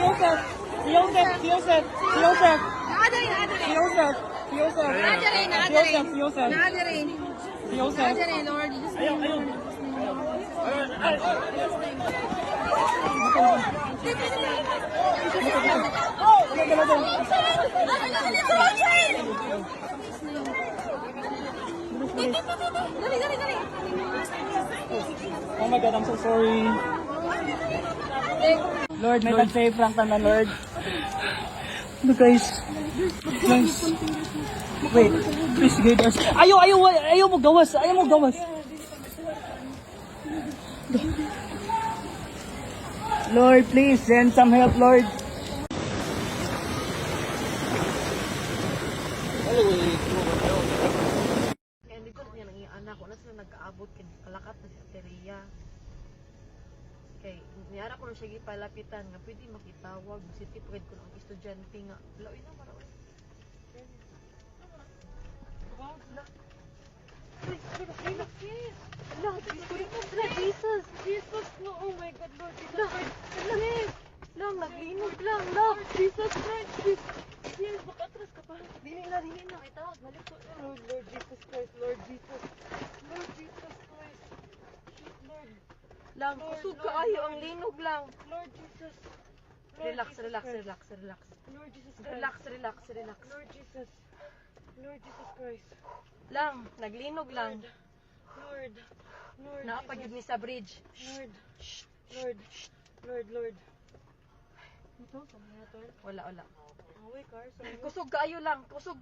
Joseph, Joseph, Joseph, Joseph, Nadarin, nadarin. Joseph, Joseph, Nadarin, nadarin. Joseph, Joseph, Nadarin. Joseph. Nadarin, Lord. Jesus name, Lord. Dali, dali, dali. Oh my God, I'm so sorry. Lord, may tag-save prank na Lord. Look guys. Guys. Wait, please guide us. Ayaw mo gawas. Ayaw mo gawas. Lord, please send some help, Lord. Kaya dito niya nang anak ko na sila nag-aabot kay kalakat na si Ateria. Kay niyara ko na siya gipalapitan nga pwede makitawag si tipid ko ng estudyante nga. Laoy na maraoy. Jesus, no, oh my God, Lord Jesus Christ. Lang, naglinog lang, lang. Jesus Christ, Jesus, makatras ka pa. Dili na, itawag, balik ko. Lord Jesus Christ, Lord Jesus Christ. Shit, Lord. Lang, kusog ka ayo, ang linog lang. Lord Jesus. Relax. Lord Jesus Christ. Relax. Lord Jesus. Lord Jesus Christ. Lang, naglinog lang. Lord. Lord. Naapagid ni sa bridge. Lord. Ito, saan na ito? Wala. Away, car. Kusog kaayo lang. Kusog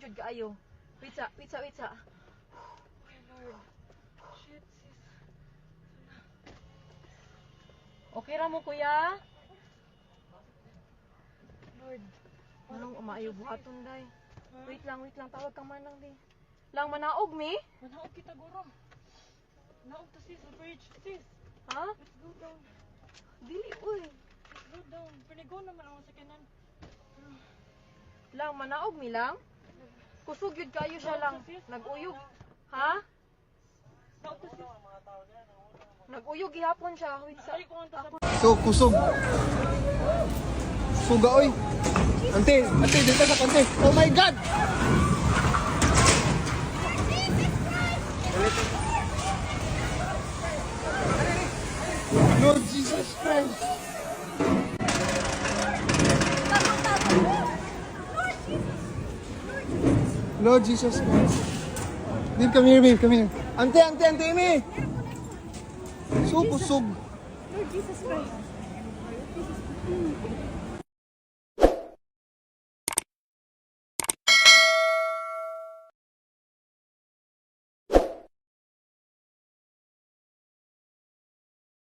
jud kaayo. Wait sa. Okay, Lord. Shit, sis. Okay ra mo kuya? Lord. Anong umaayo buhaton day? Wait lang, tawag kang manang di. Lang manaog mi? Manaog kita, guro. Manaog to, sis. The bridge. Sis, Ha? let's go down. Dili uy. Let's go down. Panigo naman ang sakinan. Lang manaog mi lang. Kusog yun kayo siya lang. Nag-uyog. Ha? Manaog to, sis. Nag-uyog gihapon siya. Wait sa. Ay, kung ang So, kusog. Suga, oy. Ante, dito sa kante. Oh my God! Lord Jesus Christ. Lord Jesus Christ. Babe, come here. Ante, Amy. So, kusog. Lord Jesus Christ.